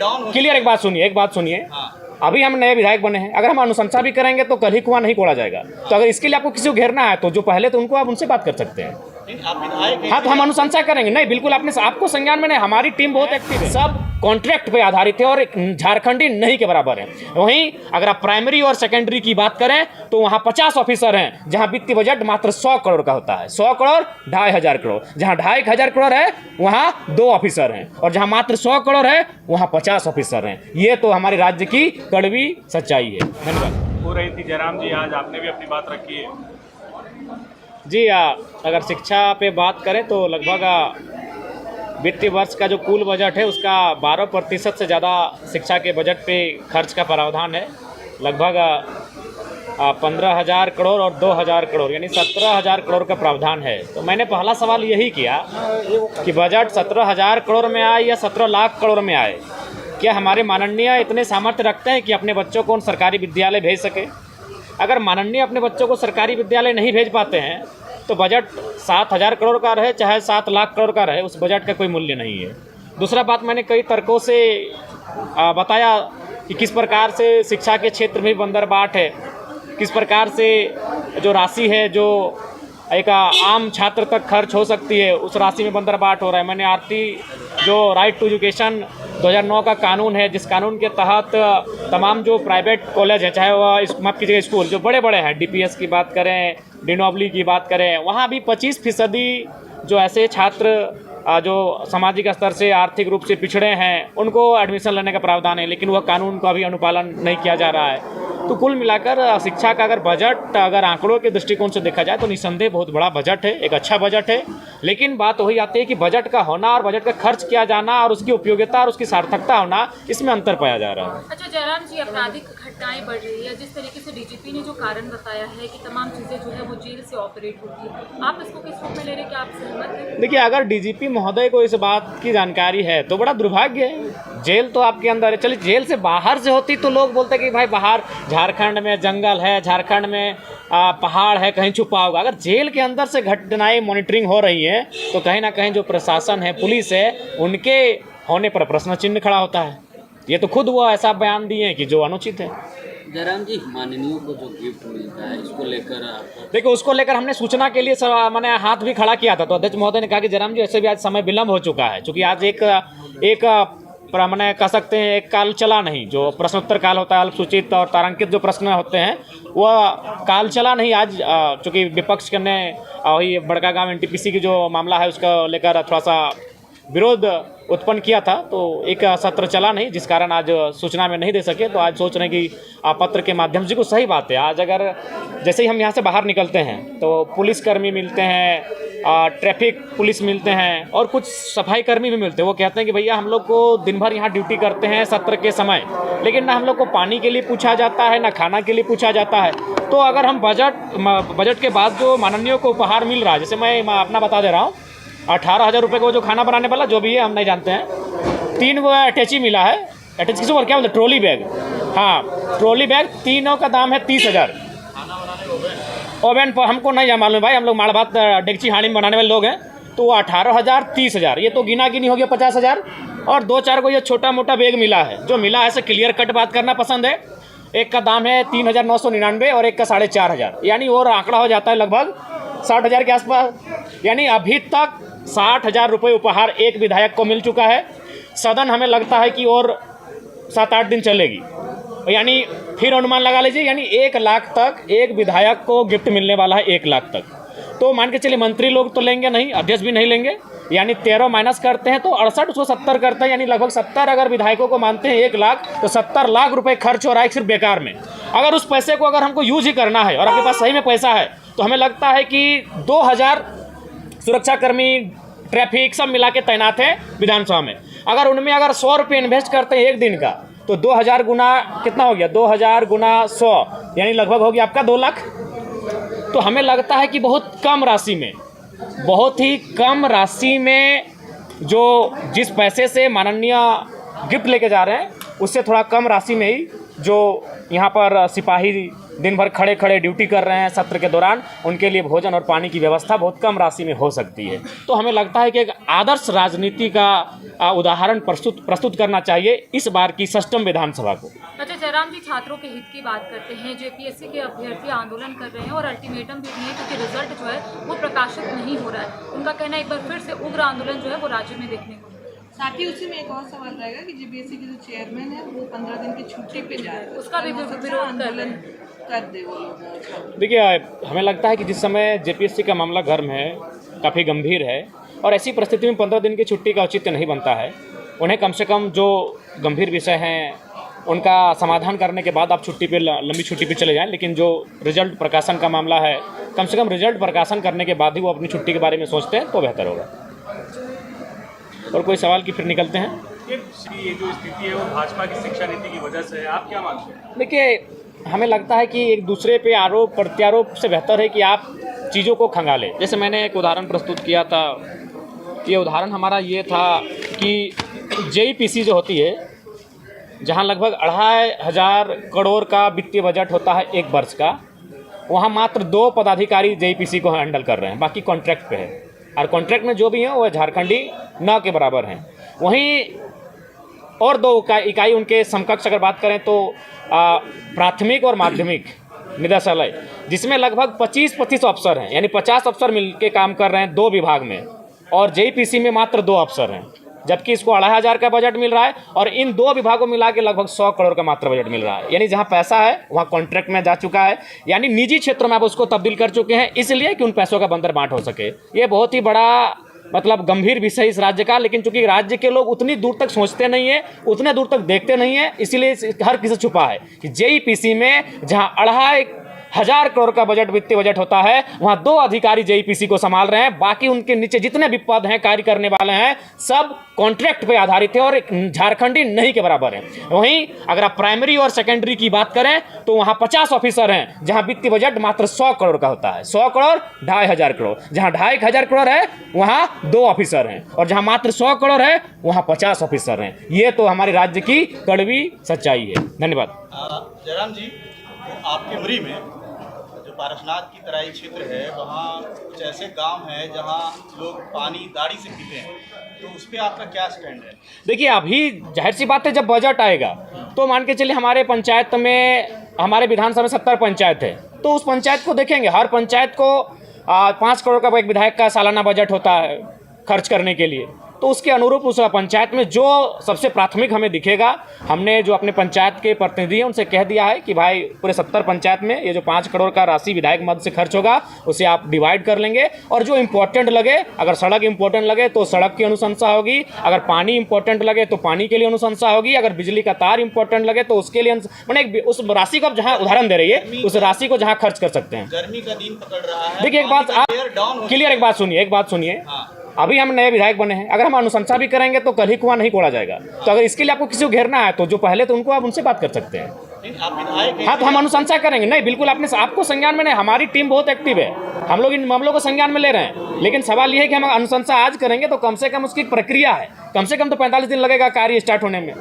Clear, एक बात सुनिए। अभी हम नए विधायक बने हैं, अगर हम अनुशंसा भी करेंगे तो कल ही कुआं नहीं कोड़ा जाएगा। तो अगर इसके लिए आपको किसी को घेरना है तो जो पहले तो उनको आप उनसे बात कर सकते हैं। हाँ, तो हम अनुशंसा करेंगे। नहीं, बिल्कुल आपको संज्ञान में नहीं, हमारी टीम बहुत एक्टिव है, सब कॉन्ट्रैक्ट पे आधारित है और झारखंडी नहीं के बराबर है। वहीं अगर आप प्राइमरी और सेकेंडरी की बात करें तो वहाँ 50 ऑफिसर हैं, जहाँ वित्तीय बजट मात्र 100 करोड़ का होता है। 100 करोड़ 2500 करोड़, जहाँ 2500 करोड़ है वहाँ 2 ऑफिसर हैं, और जहाँ मात्र 100 करोड़ है वहाँ 50 ऑफिसर हैं। ये तो हमारे राज्य की कड़वी सच्चाई है। धन्यवाद। हो रही थी जयराम जी, आज आपने भी अपनी बात रखी है। जी, अगर शिक्षा पे बात करें तो लगभग वित्तीय वर्ष का जो कुल बजट है उसका 12% से ज़्यादा शिक्षा के बजट पे खर्च का प्रावधान है। लगभग 15,000 करोड़ और 2,000 करोड़ यानी 17,000 करोड़ का प्रावधान है। तो मैंने पहला सवाल यही किया कि बजट 17,000 करोड़ में आए या 17 लाख करोड़ में आए, क्या हमारे माननीय इतने सामर्थ्य रखते हैं कि अपने बच्चों को उन सरकारी विद्यालय भेज सके? अगर माननीय अपने बच्चों को सरकारी विद्यालय नहीं भेज पाते हैं तो बजट 7,000 करोड़ का रहे चाहे 7 लाख करोड़ का रहे, उस बजट का कोई मूल्य नहीं है। दूसरा बात, मैंने कई तर्कों से बताया कि किस प्रकार से शिक्षा के क्षेत्र में बंदरबाट है, किस प्रकार से जो राशि है जो एक आम छात्र तक खर्च हो सकती है उस राशि में बंदरबाट हो रहा है। मैंने आरती जो राइट टू एजुकेशन 2009 का कानून है, जिस कानून के तहत तमाम जो प्राइवेट कॉलेज हैं, चाहे वह माफ़ कीजिएगा स्कूल जो बड़े बड़े हैं, डीपीएस की बात करें, डिनोबली की बात करें, वहाँ भी 25% जो ऐसे छात्र जो सामाजिक स्तर से आर्थिक रूप से पिछड़े हैं उनको एडमिशन लेने का प्रावधान है, लेकिन वह कानून का भी अनुपालन नहीं किया जा रहा है। तो कुल मिलाकर शिक्षा का अगर बजट अगर आंकड़ों के दृष्टिकोण से देखा जाए तो निस्संदेह बहुत बड़ा बजट है, एक अच्छा बजट है। लेकिन बात वही आती है कि बजट का होना और बजट का खर्च किया जाना और उसकी उपयोगिता और उसकी सार्थकता होना, इसमें अंतर पाया जा रहा है। अच्छा जयराम जी, आपराधिक घटनाएं बढ़ रही है, जिस तरीके से डीजीपी ने जो कारण बताया है कि तमाम चीज़ें जो है वो जेल से ऑपरेट होती है, आप इसको किस रूप में ले रहे हैं, क्या आप सहमत हैं? देखिए, अगर डीजीपी महोदय को इस बात की जानकारी है तो बड़ा दुर्भाग्य है। जेल तो आपके अंदर है, चलिए जेल से बाहर से होती तो लोग बोलते कि भाई बाहर झारखंड में जंगल है, झारखंड में पहाड़ है, कहीं छुपा होगा। अगर जेल के अंदर से घटनाएं मॉनिटरिंग हो रही हैं तो कहीं ना कहीं जो प्रशासन है, पुलिस है, उनके होने पर प्रश्न चिन्ह खड़ा होता है। ये तो खुद वो ऐसा बयान दिए हैं कि जो अनुचित है। जयराम जी, माननीयों को जो गिफ्ट मिलता है इसको लेकर देखो, उसको लेकर हमने सूचना के लिए मैंने हाथ भी खड़ा किया था, तो अध्यक्ष महोदय ने कहा कि जयराम जी ऐसे भी आज समय विलम्ब हो चुका है, क्योंकि आज एक मैंने कह सकते हैं एक काल चला नहीं, जो प्रश्नोत्तर काल होता है, अल्पसूचित और तारांकित जो प्रश्न होते हैं वह काल चला नहीं आज, चूँकि विपक्ष ने वही बड़का गाँव एनटीपीसी की जो मामला है उसको लेकर थोड़ा सा विरोध उत्पन्न किया था, तो एक सत्र चला नहीं, जिस कारण आज सूचना में नहीं दे सके। तो आज सोच रहे हैं कि पत्र के माध्यम से, को सही बात है, आज अगर जैसे ही हम यहाँ से बाहर निकलते हैं तो पुलिसकर्मी मिलते हैं, ट्रैफिक पुलिस मिलते हैं और कुछ सफाई कर्मी भी मिलते हैं। वो कहते हैं कि भैया हम लोग को दिन भर यहाँ ड्यूटी करते हैं सत्र के समय, लेकिन ना हम लोग को पानी के लिए पूछा जाता है, ना खाना के लिए पूछा जाता है। तो अगर हम बजट के बाद जो माननीयों को उपहार मिल रहा है, जैसे मैं अपना बता दे रहा हूँ, 18,000 रुपये को जो खाना बनाने वाला जो भी है, हम नहीं जानते हैं, 3 वो अटैची मिला है। अटैची किसी को क्या बोलते हैं? Trolley bag. हाँ, ट्रॉली बैग, तीनों का दाम है 30,000। ओवन पर हमको नहीं मालूम भाई, हम लोग माड़ भात डेगची हांडी में बनाने वाले लोग हैं। तो वो 18,000 30,000, ये तो गिना गिनी हो गया 50,000। और 2-4 को ये छोटा मोटा बैग मिला है, जो मिला है ऐसे क्लियर कट बात करना पसंद है। एक का दाम है 3,999 और एक का 4,500, यानी और आंकड़ा हो जाता है लगभग 60,000 के आसपास। यानी अभी तक 60,000 रुपये उपहार एक विधायक को मिल चुका है। सदन हमें लगता है कि और 7-8 दिन चलेगी, यानी फिर अनुमान लगा लीजिए, यानी 1 लाख तक एक विधायक को गिफ्ट मिलने वाला है, 1 लाख तक। तो मान के चलिए मंत्री लोग तो लेंगे नहीं, अध्यक्ष भी नहीं लेंगे, यानी 13 माइनस करते हैं तो 68, उसको 70 करते हैं, यानी लगभग 70 अगर विधायकों को मानते हैं 1 लाख, तो 70 लाख रुपए खर्च हो रहा है सिर्फ बेकार में। अगर उस पैसे को अगर हमको यूज ही करना है और आपके पास सही में पैसा है तो हमें लगता है कि 2,000 सुरक्षाकर्मी, ट्रैफिक सब मिला के तैनात हैं विधानसभा में। अगर उनमें अगर 100 रुपये इन्वेस्ट करते हैं एक दिन का, तो 2,000 गुना कितना हो गया? 2,000 गुना 100, यानी लगभग हो गया आपका 2 लाख। तो हमें लगता है कि बहुत कम राशि में, बहुत ही कम राशि में जो जिस पैसे से माननीय गिफ्ट लेके जा रहे हैं, उससे थोड़ा कम राशि में ही जो यहाँ पर सिपाही दिन भर खड़े खड़े ड्यूटी कर रहे हैं सत्र के दौरान, उनके लिए भोजन और पानी की व्यवस्था बहुत कम राशि में हो सकती है। तो हमें लगता है कि एक आदर्श राजनीति का उदाहरण प्रस्तुत करना चाहिए इस बार की सष्टम विधानसभा को। अच्छा जयराम जी, छात्रों के हित की बात करते हैं। जेपीएससी के अभ्यर्थी आंदोलन कर रहे हैं और अल्टीमेटम भी दिए क्योंकि रिजल्ट जो है वो प्रकाशित नहीं हो रहा है। उनका कहना है एक बार फिर से उग्र आंदोलन जो है वो राज्य में देखने को मिलेगा। साथ ही उसी में एक और सवाल रहेगा कि जेपीएससी के जो चेयरमैन है वो 15 दिन की छुट्टी पे जा रहे हैं, उसका भी विरोध आंदोलन कर दे वो लोग। देखिए, हमें लगता है कि जिस समय जेपीएससी का मामला गर्म है, काफ़ी गंभीर है, और ऐसी परिस्थिति में 15 दिन की छुट्टी का औचित्य नहीं बनता है। उन्हें कम से कम जो गंभीर विषय हैं उनका समाधान करने के बाद आप छुट्टी पे, लंबी छुट्टी पे चले जाएं। लेकिन जो रिजल्ट प्रकाशन का मामला है, कम से कम रिजल्ट प्रकाशन करने के बाद ही वो अपनी छुट्टी के बारे में सोचते हैं तो बेहतर होगा। और कोई सवाल की फिर निकलते हैं। ये जो स्थिति है वो भाजपा की शिक्षा नीति की वजह से है, आप क्या मानते हैं? देखिए, हमें लगता है कि एक दूसरे पे आरोप प्रत्यारोप से बेहतर है कि आप चीज़ों को खंगालें। जैसे मैंने एक उदाहरण प्रस्तुत किया था, ये उदाहरण हमारा ये था कि जेईपीसी जो होती है, जहाँ लगभग 2500 करोड़ का वित्तीय बजट होता है एक वर्ष का, वहाँ मात्र 2 पदाधिकारी जेईपीसी को हैंडल कर रहे हैं, बाकी कॉन्ट्रैक्ट पे है। और कॉन्ट्रैक्ट में जो भी हैं वो झारखंडी न के बराबर हैं। वहीं और 2 इकाई उनके समकक्ष अगर बात करें तो प्राथमिक और माध्यमिक निदेशालय, जिसमें लगभग 25 अफसर हैं, यानी 50 अफसर मिलकर काम कर रहे हैं 2 विभाग में, और जेईपीसी में मात्र 2 अफसर हैं, जबकि इसको 2500 का बजट मिल रहा है और इन 2 विभागों मिला के लगभग 100 करोड़ का मात्र बजट मिल रहा है। यानी जहां पैसा है वहां कॉन्ट्रैक्ट में जा चुका है, यानी निजी क्षेत्रों में आप उसको तब्दील कर चुके हैं, इसलिए कि उन पैसों का बंदर बांट हो सके। ये बहुत ही बड़ा मतलब गंभीर विषय इस राज्य का, लेकिन चूंकि राज्य के लोग उतनी दूर तक सोचते नहीं है, उतने दूर तक देखते नहीं है, इसीलिए हर किसी छुपा है कि जेईपीसी में जहां 2500 करोड़ का बजट, वित्तीय बजट होता है, वहां 2 अधिकारी जेईपीसी को संभाल रहे हैं। बाकी उनके नीचे जितने भी पद हैं, कार्य करने वाले हैं, सब कॉन्ट्रैक्ट पे आधारित है और झारखंडी नहीं के बराबर है। वहीं अगर आप प्राइमरी और सेकेंडरी की बात करें तो वहां 50 ऑफिसर हैं, जहां वित्तीय बजट मात्र 100 करोड़ का होता है। 100 करोड़ 2500 करोड़, जहां 2500 करोड़ है वहां 2 ऑफिसर हैं, और जहां मात्र 100 करोड़ है वहां 50 ऑफिसर हैं। ये तो हमारे राज्य की कड़वी सच्चाई है। धन्यवाद। जयराम जी, आपके उमरी में जो पारसनाथ की तराई क्षेत्र है, वहाँ कुछ ऐसे गांव हैं जहाँ लोग पानी दाढ़ी से पीते हैं, तो उस पर आपका क्या स्टैंड है? देखिए, अभी जाहिर सी बात है, जब बजट आएगा तो मान के चलिए हमारे पंचायत में, हमारे विधानसभा में 70 पंचायत है, तो उस पंचायत को देखेंगे। हर पंचायत को 5 करोड़ का एक विधायक का सालाना बजट होता है खर्च करने के लिए, तो उसके अनुरूप उस पंचायत में जो सबसे प्राथमिक हमें दिखेगा, हमने जो अपने पंचायत के प्रतिनिधि हैं उनसे कह दिया है कि भाई पूरे 70 पंचायत में ये जो 5 करोड़ का राशि विधायक मद से खर्च होगा उसे आप डिवाइड कर लेंगे, और जो इम्पोर्टेंट लगे, अगर सड़क इम्पोर्टेंट लगे तो सड़क की अनुशंसा होगी, अगर पानी इम्पोर्टेंट लगे तो पानी के लिए अनुशंसा होगी, अगर बिजली का तार इम्पोर्टेंट लगे तो उसके लिए मैंने उस राशि को आप जहाँ उदाहरण दे रही है, उस राशि को जहाँ खर्च कर सकते हैं। गर्मी का दिन पकड़ रहा है। देखिए, एक बात आप क्लियर, एक बात सुनिए। अभी हम नए विधायक बने हैं, अगर हम अनुशंसा भी करेंगे तो कल ही कुआं नहीं कोड़ा जाएगा। तो अगर इसके लिए आपको किसी को घेरना है तो जो पहले तो उनको आप उनसे बात कर सकते हैं। आप विधायक हैं। हाँ, तो हम अनुशंसा करेंगे। नहीं, बिल्कुल आपको संज्ञान में नहीं, हमारी टीम बहुत एक्टिव है, हम लोग इन मामलों को संज्ञान में ले रहे हैं। लेकिन सवाल ये है कि हम अनुशंसा आज करेंगे तो कम से कम उसकी प्रक्रिया है, कम से कम तो 45 दिन लगेगा कार्य स्टार्ट होने में।